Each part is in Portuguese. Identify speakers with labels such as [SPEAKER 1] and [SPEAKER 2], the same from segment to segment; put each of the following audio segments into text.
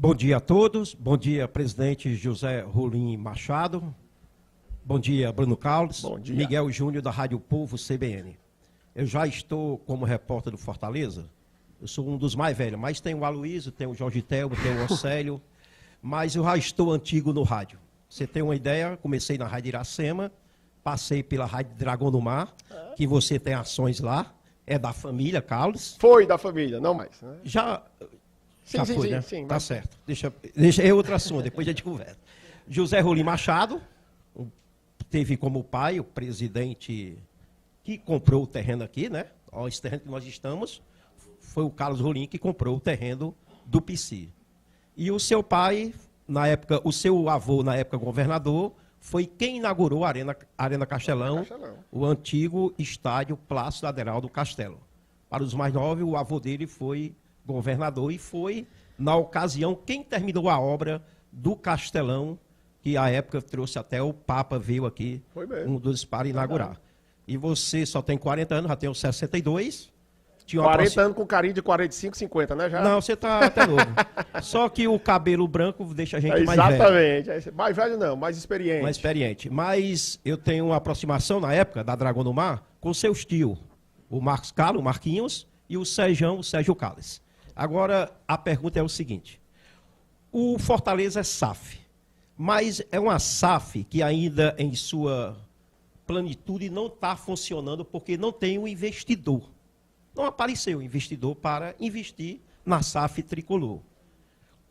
[SPEAKER 1] Bom dia a todos, bom dia presidente José Rolim Machado, bom dia Bruno Carlos,
[SPEAKER 2] Bom dia.
[SPEAKER 1] Miguel Júnior da Rádio Povo CBN. Eu já estou como repórter do Fortaleza, eu sou um dos mais velhos, mas tem o Aloysio, tem o Jorge Telmo, tem o Océlio, mas eu já estou antigo no rádio. Você tem uma ideia, comecei na Rádio Iracema, passei pela Rádio Dragão do Mar, que você tem ações lá, é da família, Carlos.
[SPEAKER 2] Foi da família, não mais. Né?
[SPEAKER 1] Já
[SPEAKER 2] Sim,
[SPEAKER 1] foi, né?
[SPEAKER 2] sim.
[SPEAKER 1] Tá
[SPEAKER 2] Mas...
[SPEAKER 1] certo. Deixa é outro assunto, depois a gente conversa. José Rolim Machado, teve como pai o presidente que comprou o terreno aqui, né? Ó, esse terreno que nós estamos, foi o Carlos Rolim que comprou o terreno do PC. E o seu pai, na época, o seu avô, na época governador, foi quem inaugurou a Arena Castelão, o antigo estádio Plácido Aderaldo Castelo. Para os mais novos, o avô dele foi governador e foi, na ocasião, quem terminou a obra do Castelão, que à época trouxe até o Papa, veio aqui, um dos para inaugurar. E você só tem 40 anos, já tem os 62.
[SPEAKER 2] 40 anos com carinho de 45, 50, né? Já?
[SPEAKER 1] Não, você tá até novo. Só que o cabelo branco deixa a gente mais velho.
[SPEAKER 2] Exatamente. Mais velho não, mais experiente.
[SPEAKER 1] Mais experiente. Mas eu tenho uma aproximação, na época, da Dragão do Mar, com seus tios. O Marcos Carlos, o Marquinhos, e o Sérgio Calles. Agora, a pergunta é o seguinte. O Fortaleza é SAF, mas é uma SAF que ainda em sua plenitude não está funcionando porque não tem um investidor. Não apareceu investidor para investir na SAF tricolor.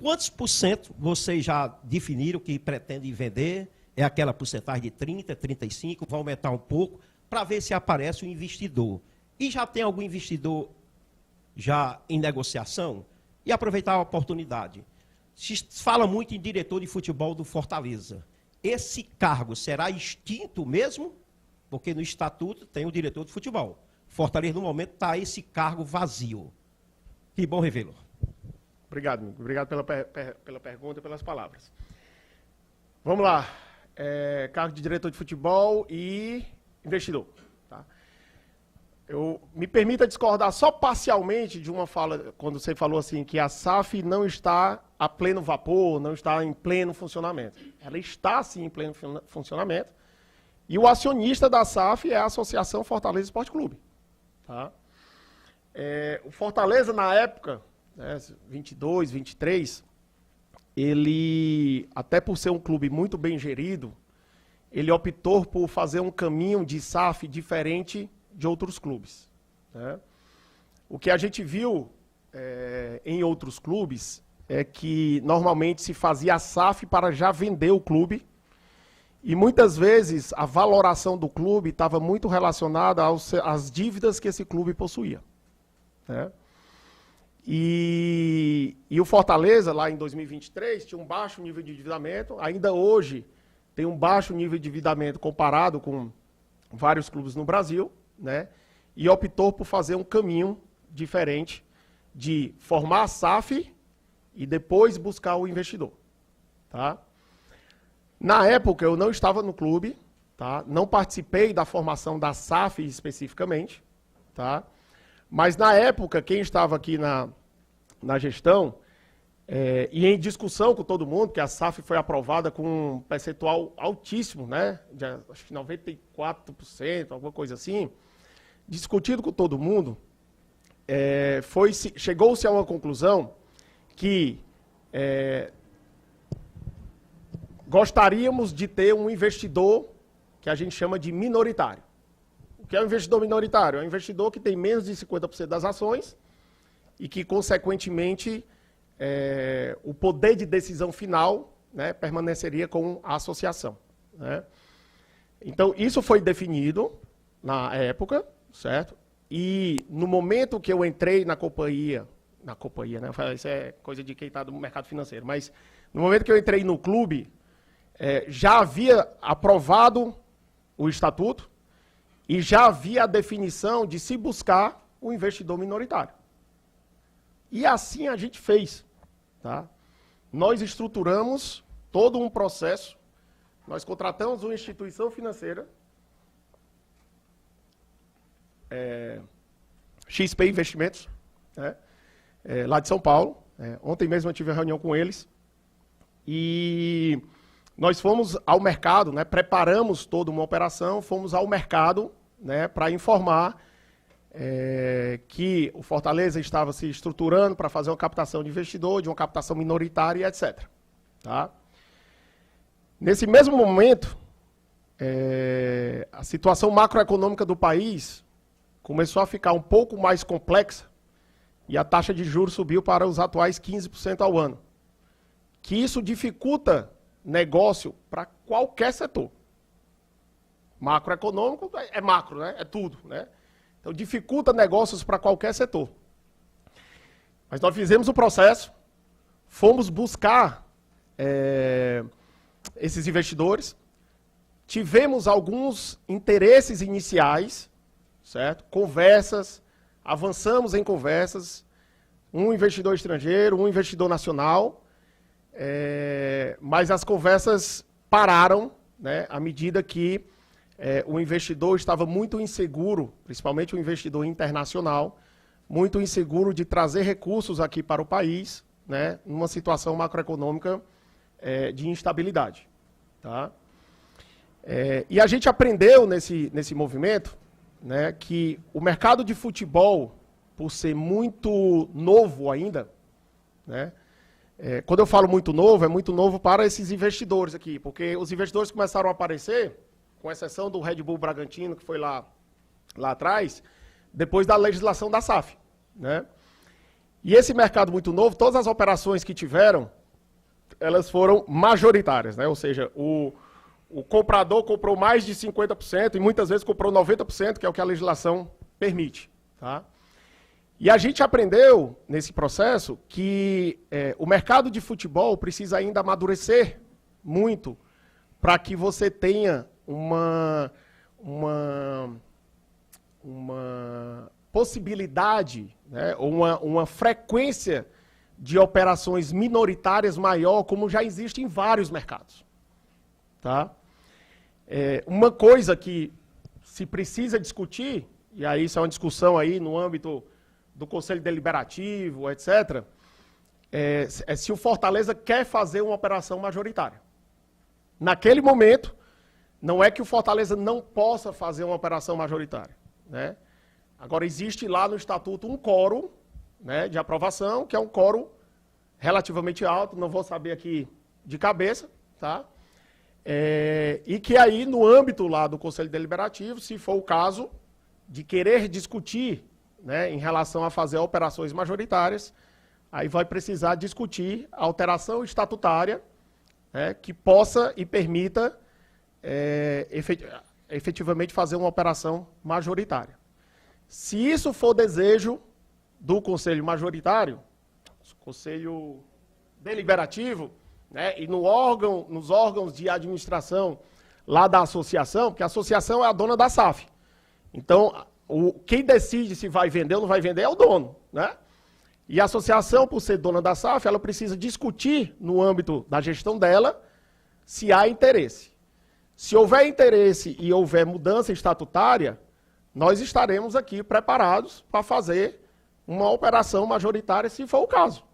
[SPEAKER 1] Quantos por cento vocês já definiram que pretendem vender? É aquela porcentagem de 30%, 35%, vai aumentar um pouco, para ver se aparece um investidor. E já tem algum investidor já em negociação? E aproveitar a oportunidade. Se fala muito em diretor de futebol do Fortaleza. Esse cargo será extinto mesmo? Porque no estatuto tem o diretor de futebol. Fortaleza, no momento, está esse cargo vazio. Que bom revê-lo.
[SPEAKER 2] Obrigado, amigo. Obrigado pela pergunta e pelas palavras. Vamos lá. Cargo de diretor de futebol e investidor. Tá? Me permita discordar só parcialmente de uma fala, quando você falou assim, que a SAF não está a pleno vapor, não está em pleno funcionamento. Ela está, sim, em pleno funcionamento. E o acionista da SAF é a Associação Fortaleza Esporte Clube. Tá? O Fortaleza, na época, 22, 23, ele, até por ser um clube muito bem gerido, ele optou por fazer um caminho de SAF diferente de outros clubes. Né? O que a gente viu em outros clubes é que normalmente se fazia a SAF para já vender o clube. E muitas vezes a valoração do clube estava muito relacionada às dívidas que esse clube possuía. Né? E o Fortaleza, lá em 2023, tinha um baixo nível de endividamento. Ainda hoje tem um baixo nível de endividamento comparado com vários clubes no Brasil. Né? E optou por fazer um caminho diferente de formar a SAF e depois buscar o investidor. Tá? Na época, eu não estava no clube, tá? Não participei da formação da SAF especificamente, tá? Mas na época, quem estava aqui na gestão, e em discussão com todo mundo, que a SAF foi aprovada com um percentual altíssimo, né? De, acho que 94%, alguma coisa assim, discutido com todo mundo, chegou-se a uma conclusão que gostaríamos de ter um investidor que a gente chama de minoritário. O que é um investidor minoritário? É um investidor que tem menos de 50% das ações e que, consequentemente, o poder de decisão final, né, permaneceria com a associação. Né? Então, isso foi definido na época, certo? E no momento que eu entrei na companhia, né? Isso é coisa de quem está do mercado financeiro, mas no momento que eu entrei no clube, já havia aprovado o estatuto e já havia a definição de se buscar um investidor minoritário. E assim a gente fez. Tá? Nós estruturamos todo um processo, nós contratamos uma instituição financeira, XP Investimentos, né? Lá de São Paulo, Ontem mesmo eu tive uma reunião com eles e nós fomos ao mercado, né, preparamos toda uma operação, fomos ao mercado, né, para informar que o Fortaleza estava se estruturando para fazer uma captação de investidor, de uma captação minoritária, etc. Tá? Nesse mesmo momento, a situação macroeconômica do país começou a ficar um pouco mais complexa e a taxa de juros subiu para os atuais 15% ao ano. Que isso dificulta negócio para qualquer setor. Macroeconômico é macro, né? É tudo, né? Então dificulta negócios para qualquer setor. Mas nós fizemos o processo, fomos buscar esses investidores, tivemos alguns interesses iniciais, certo? Conversas, avançamos em conversas, um investidor estrangeiro, um investidor nacional, mas as conversas pararam, né, à medida que o investidor estava muito inseguro, principalmente o investidor internacional, muito inseguro de trazer recursos aqui para o país, né, numa situação macroeconômica de instabilidade. Tá? E a gente aprendeu nesse movimento, né, que o mercado de futebol, por ser muito novo ainda, né, quando eu falo muito novo, é muito novo para esses investidores aqui, porque os investidores começaram a aparecer, com exceção do Red Bull Bragantino, que foi lá atrás, depois da legislação da SAF. Né? E esse mercado muito novo, todas as operações que tiveram, elas foram majoritárias, né? Ou seja, o comprador comprou mais de 50% e muitas vezes comprou 90%, que é o que a legislação permite. Tá? E a gente aprendeu, nesse processo, que o mercado de futebol precisa ainda amadurecer muito para que você tenha uma possibilidade, né, ou uma frequência de operações minoritárias maior, como já existe em vários mercados. Tá? Uma coisa que se precisa discutir, e aí isso é uma discussão aí no âmbito do Conselho Deliberativo, etc., é se o Fortaleza quer fazer uma operação majoritária. Naquele momento, não é que o Fortaleza não possa fazer uma operação majoritária. Né? Agora, existe lá no Estatuto um quórum, né, de aprovação, que é um quórum relativamente alto, não vou saber aqui de cabeça, tá? E que aí, no âmbito lá do Conselho Deliberativo, se for o caso de querer discutir, né, em relação a fazer operações majoritárias, aí vai precisar discutir a alteração estatutária, né, que possa e permita efetivamente fazer uma operação majoritária. Se isso for desejo do Conselho Majoritário, Conselho Deliberativo, né, e nos órgãos de administração lá da associação, porque a associação é a dona da SAF. Então, quem decide se vai vender ou não vai vender é o dono. Né? E a associação, por ser dona da SAF, ela precisa discutir no âmbito da gestão dela se há interesse. Se houver interesse e houver mudança estatutária, nós estaremos aqui preparados para fazer uma operação majoritária, se for o caso.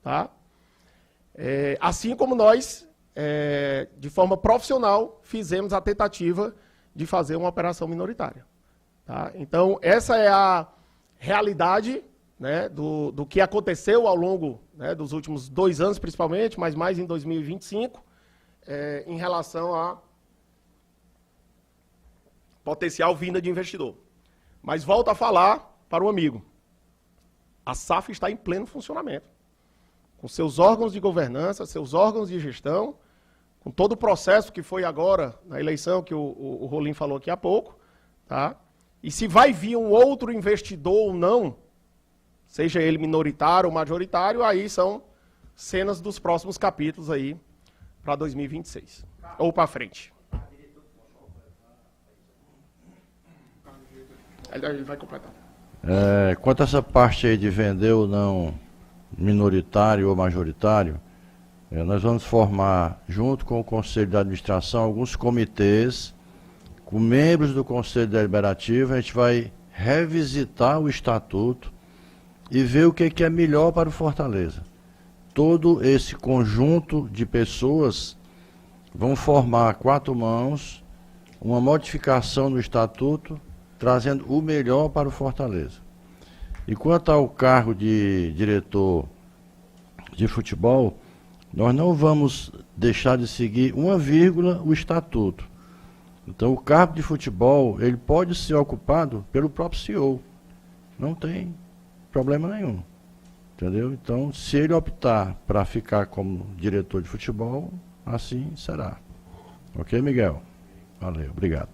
[SPEAKER 2] Tá? Assim como nós, de forma profissional, fizemos a tentativa de fazer uma operação minoritária. Tá? Então, essa é a realidade, né, do que aconteceu ao longo, né, dos últimos 2 anos, principalmente, mas mais em 2025, em relação a potencial vinda de investidor. Mas volto a falar para o amigo. A SAF está em pleno funcionamento. Com seus órgãos de governança, seus órgãos de gestão, com todo o processo que foi agora na eleição, que o Rolim falou aqui há pouco. Tá? E se vai vir um outro investidor ou não, seja ele minoritário ou majoritário, aí são cenas dos próximos capítulos aí para 2026. Ou para frente. Ele vai completar.
[SPEAKER 3] Quanto a essa parte aí de vender ou não minoritário ou majoritário, nós vamos formar, junto com o Conselho de Administração, alguns comitês, com membros do Conselho Deliberativo. A gente vai revisitar o Estatuto e ver o que é melhor para o Fortaleza. todo esse conjunto de pessoas vão formar 4 mãos, uma modificação no estatuto, trazendo o melhor para o Fortaleza. E quanto ao cargo de diretor de futebol, nós não vamos deixar de seguir uma vírgula o estatuto. Então, o cargo de futebol, ele pode ser ocupado pelo próprio CEO. Não tem problema nenhum. Entendeu? Então, se ele optar para ficar como diretor de futebol, assim será. Ok, Miguel? Valeu, obrigado.